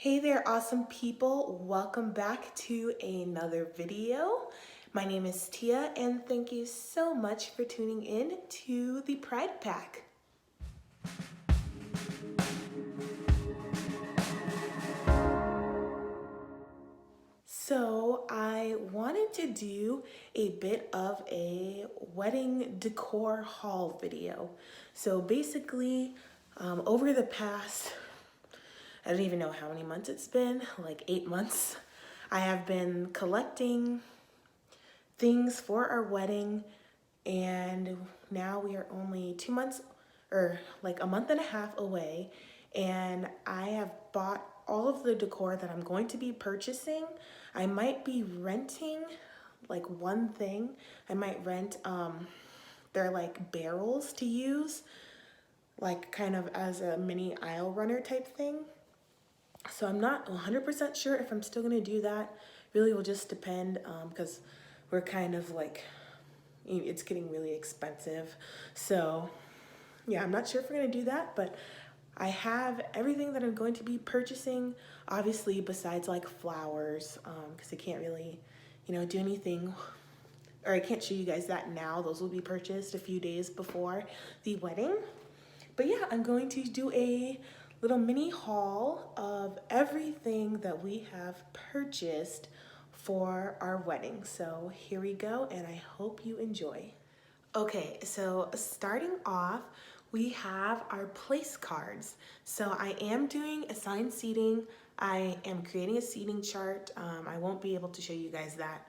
Hey there, awesome people. Welcome back to another video. My name is Tia, and thank you so much for tuning in to the Pride Pack. So I wanted to do a bit of a wedding decor haul video. So basically, over the past, I don't even know how many months it's been, like 8 months, I have been collecting things for our wedding, and now we are only 2 months or like a month and a half away, and I have bought all of the decor that I'm going to be purchasing. I might be renting like one thing. I might rent they're like barrels to use, like kind of as a mini aisle runner type thing. So I'm not 100% sure if I'm still gonna do that. Really will just depend, because we're kind of like, it's getting really expensive. So yeah, I'm not sure if we're gonna do that, but I have everything that I'm going to be purchasing, obviously besides like flowers, because I can't really, do anything, or I can't show you guys that now. Those will be purchased a few days before the wedding. But yeah, I'm going to do a little mini haul of everything that we have purchased for our wedding. So here we go, and I hope you enjoy. Okay, so starting off, we have our place cards. So I am doing assigned seating. I am creating a seating chart. I won't be able to show you guys that.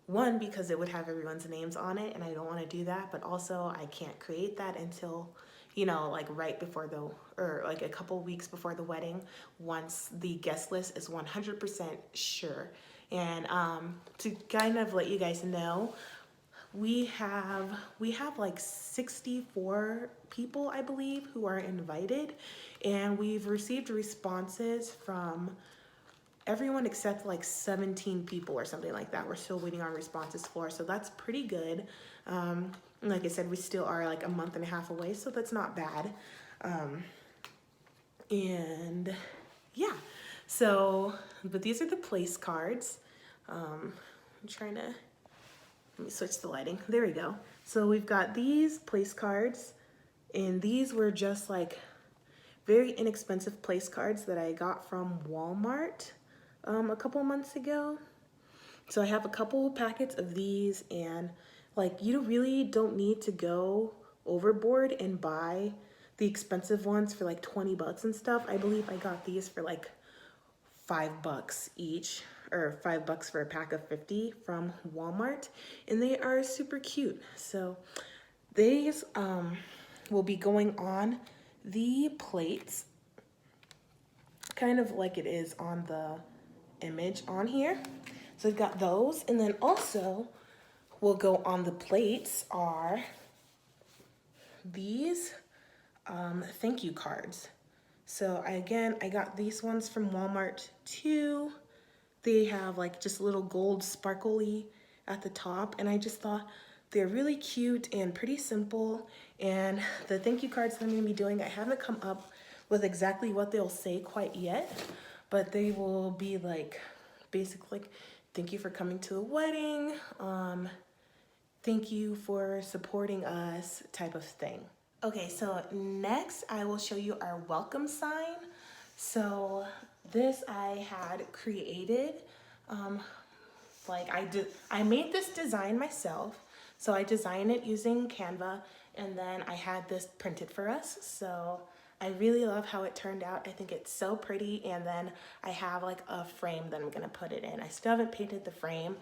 One, because it would have everyone's names on it, and I don't want to do that, but also I can't create that until, like right before or like a couple weeks before the wedding, once the guest list is 100% sure. And to kind of let you guys know, we have like 64 people, I believe, who are invited, and we've received responses from everyone except like 17 people or something like that. We're still waiting on responses for, so that's pretty good. Like I said, we still are like a month and a half away, so that's not bad. And yeah, so, but these are the place cards. I'm trying to, let me switch the lighting. There we go. So we've got these place cards, and these were just like very inexpensive place cards that I got from Walmart a couple months ago. So I have a couple packets of these, and like, you really don't need to go overboard and buy the expensive ones for like 20 bucks and stuff. I believe I got these for like $5 each, or $5 for a pack of 50 from Walmart, and they are super cute. So these will be going on the plates, kind of like it is on the image on here. So we've got those, and then also will go on the plates are these thank you cards. So I got these ones from Walmart too. They have like just a little gold sparkly at the top, and I just thought they're really cute and pretty simple. And the thank you cards that I'm gonna be doing, I haven't come up with exactly what they'll say quite yet, but they will be like basically like, thank you for coming to the wedding, thank you for supporting us, type of thing. Okay, so next I will show you our welcome sign. So this I had created, I made this design myself. So I designed it using Canva, and then I had this printed for us. So I really love how it turned out. I think it's so pretty, and then I have like a frame that I'm gonna put it in. I still haven't painted the frame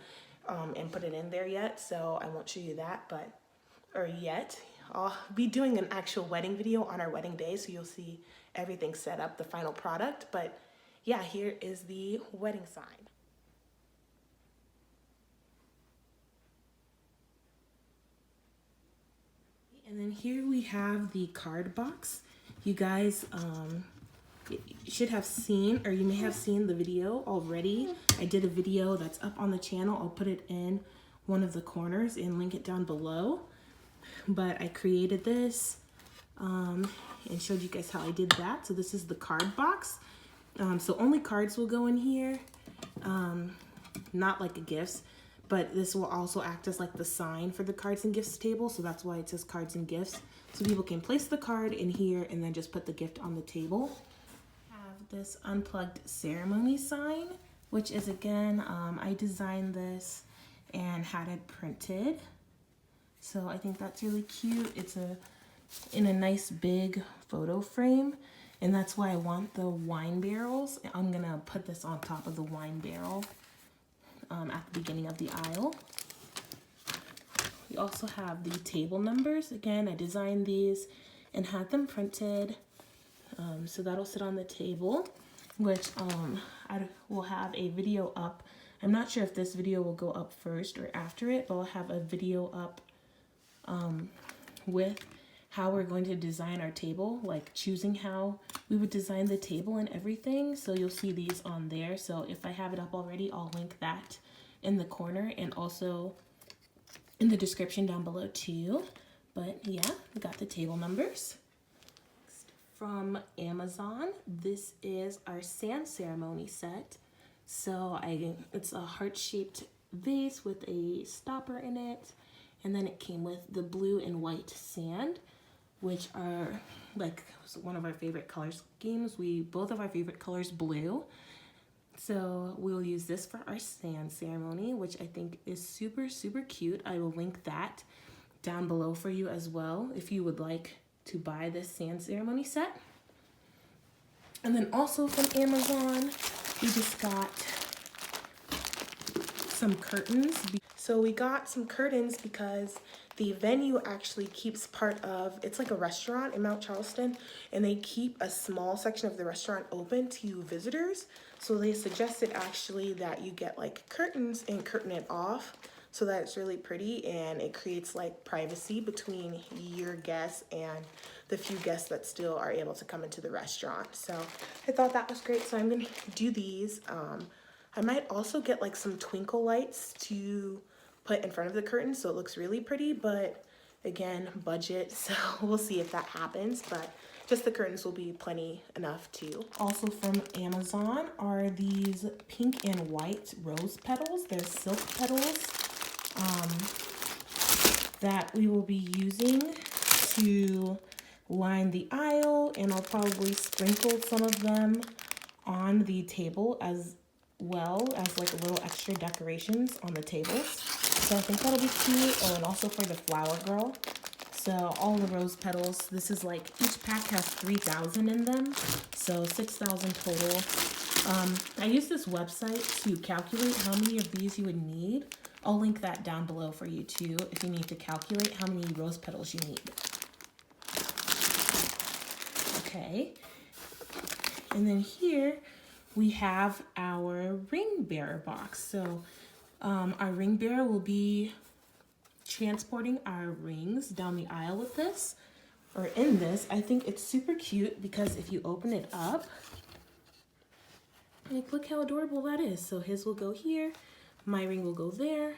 and put it in there yet, so I won't show you that, yet. I'll be doing an actual wedding video on our wedding day, so you'll see everything set up, the final product. But yeah, here is the wedding sign. And then here we have the card box. You guys should have seen, or you may have seen the video already. I did a video that's up on the channel. I'll put it in one of the corners and link it down below. But I created this and showed you guys how I did that. So this is the card box. So only cards will go in here, not like a gifts, but this will also act as like the sign for the cards and gifts table. So that's why it says cards and gifts. So people can place the card in here and then just put the gift on the table. I have this unplugged ceremony sign, which is again, I designed this and had it printed. So I think that's really cute. It's in a nice big photo frame, and that's why I want the wine barrels. I'm gonna put this on top of the wine barrel at the beginning of the aisle. We also have the table numbers. Again, I designed these and had them printed. So that'll sit on the table, which I will have a video up. I'm not sure if this video will go up first or after it, but I'll have a video up with how we're going to design our table, like choosing how we would design the table and everything. So you'll see these on there. So if I have it up already, I'll link that in the corner and also in the description down below too. But yeah, we got the table numbers. From Amazon, this is our sand ceremony set. So it's a heart-shaped vase with a stopper in it. And then it came with the blue and white sand, which are like one of our favorite color schemes. Both of our favorite colors blue. So we'll use this for our sand ceremony, which I think is super, super cute. I will link that down below for you as well if you would like to buy this sand ceremony set. And then also from Amazon, we just got some curtains. So we got some curtains because the venue actually keeps part of, it's like a restaurant in Mount Charleston, and they keep a small section of the restaurant open to visitors. So they suggested actually that you get like curtains and curtain it off so that it's really pretty and it creates like privacy between your guests and the few guests that still are able to come into the restaurant. So I thought that was great. So I'm gonna do these. I might also get like some twinkle lights to put in front of the curtain so it looks really pretty, but again, budget, so we'll see if that happens, but just the curtains will be plenty enough too. Also from Amazon are these pink and white rose petals. They're silk petals that we will be using to line the aisle, and I'll probably sprinkle some of them on the table as well as like a little extra decorations on the tables. So I think that'll be cute. Oh, and also for the flower girl. So all the rose petals, this is like, each pack has 3,000 in them. So 6,000 total. I used this website to calculate how many of these you would need. I'll link that down below for you too, if you need to calculate how many rose petals you need. Okay. And then here we have our ring bearer box. So our ring bearer will be transporting our rings down the aisle with this, or in this. I think it's super cute because if you open it up, like look how adorable that is. So his will go here, my ring will go there,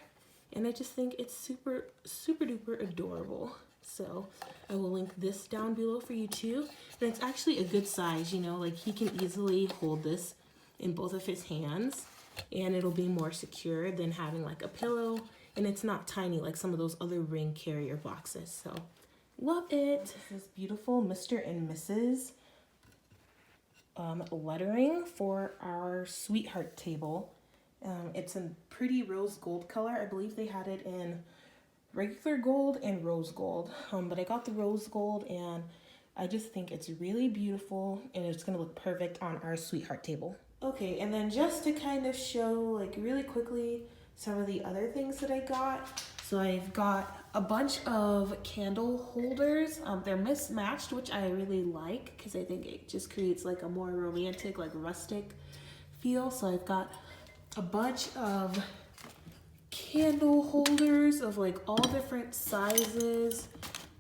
and I just think it's super, super duper adorable. So I will link this down below for you too. And it's actually a good size, you know, like he can easily hold this in both of his hands, and it'll be more secure than having like a pillow, and it's not tiny like some of those other ring carrier boxes. So love it. This is beautiful Mr. and Mrs. Lettering for our sweetheart table. It's a pretty rose gold color. I believe they had it in regular gold and rose gold, but I got the rose gold, and I just think it's really beautiful, and it's gonna look perfect on our sweetheart table. Okay, and then just to kind of show like really quickly some of the other things that I got. So I've got a bunch of candle holders. They're mismatched, which I really like because I think it just creates like a more romantic, like rustic feel. So I've got a bunch of candle holders of like all different sizes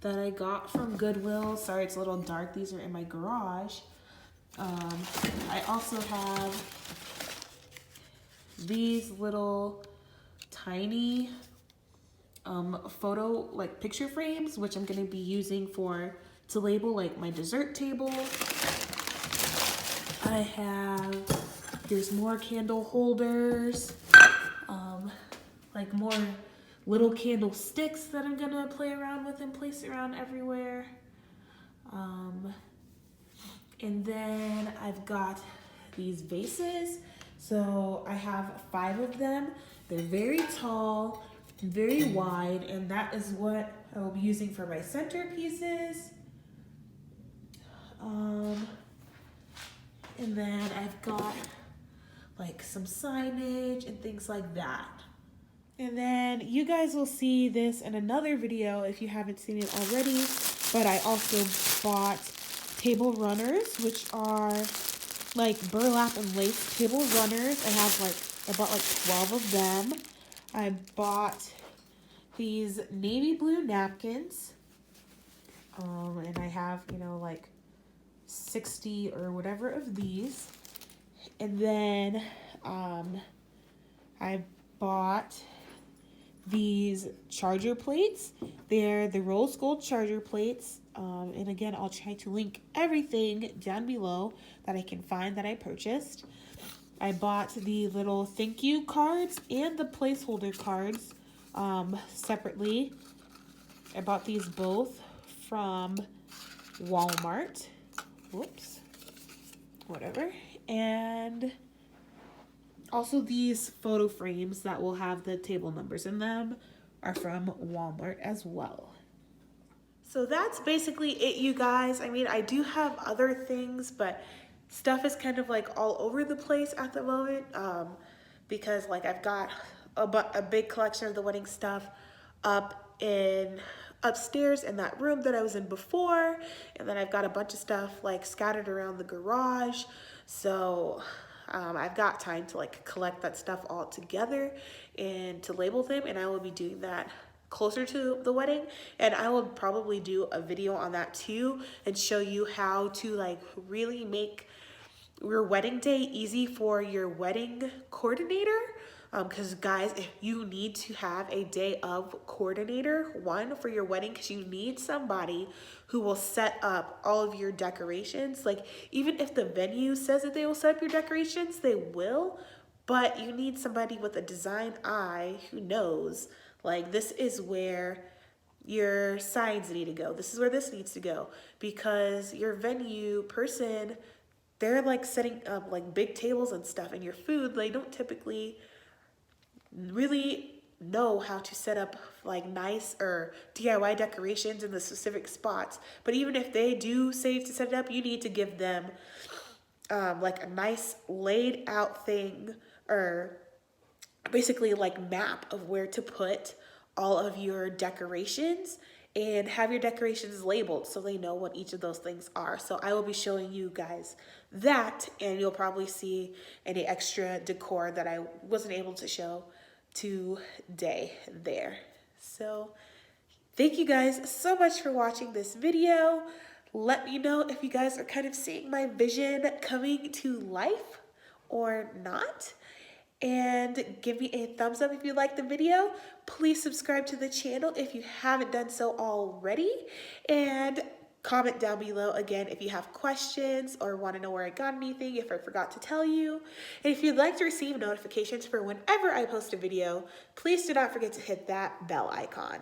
that I got from Goodwill. Sorry, it's a little dark. These are in my garage. I also have these little tiny photo like picture frames, which I'm going to be using to label like my dessert table. I have, here's more candle holders, like more little candle sticks that I'm gonna play around with and place around everywhere. And then I've got these vases. So I have 5 of them. They're very tall, very wide, and that is what I will be using for my centerpieces. And then I've got like some signage and things like that. And then you guys will see this in another video if you haven't seen it already, but I also bought table runners, which are like burlap and lace table runners. I bought like 12 of them. I bought these navy blue napkins. And I have, like 60 or whatever of these. And then I bought these charger plates. They're the rose gold charger plates. And again, I'll try to link everything down below that I can find that I purchased. I bought the little thank you cards and the placeholder cards separately. I bought these both from Walmart. Whoops. Whatever. And also these photo frames that will have the table numbers in them are from Walmart as well. So that's basically it, you guys. I mean, I do have other things, but stuff is kind of like all over the place at the moment because like I've got a big collection of the wedding stuff upstairs in that room that I was in before, and then I've got a bunch of stuff like scattered around the garage. So I've got time to like collect that stuff all together and to label them, and I will be doing that closer to the wedding, and I will probably do a video on that too and show you how to like really make your wedding day easy for your wedding coordinator. Because guys, if you need to have a day of coordinator, one for your wedding, because you need somebody who will set up all of your decorations. Like even if the venue says that they will set up your decorations, they will, but you need somebody with a design eye who knows like this is where your signs need to go. This is where this needs to go, because your venue person, they're like setting up like big tables and stuff, and your food, they don't typically really know how to set up like nice or DIY decorations in the specific spots. But even if they do say to set it up, you need to give them like a nice laid out thing, or basically like map of where to put all of your decorations, and have your decorations labeled so they know what each of those things are. So I will be showing you guys that, and you'll probably see any extra decor that I wasn't able to show today there. So thank you guys so much for watching this video. Let me know if you guys are kind of seeing my vision coming to life or not. And give me a thumbs up if you like the video. Please subscribe to the channel if you haven't done so already. And comment down below again if you have questions or want to know where I got anything, if I forgot to tell you. And if you'd like to receive notifications for whenever I post a video, please do not forget to hit that bell icon.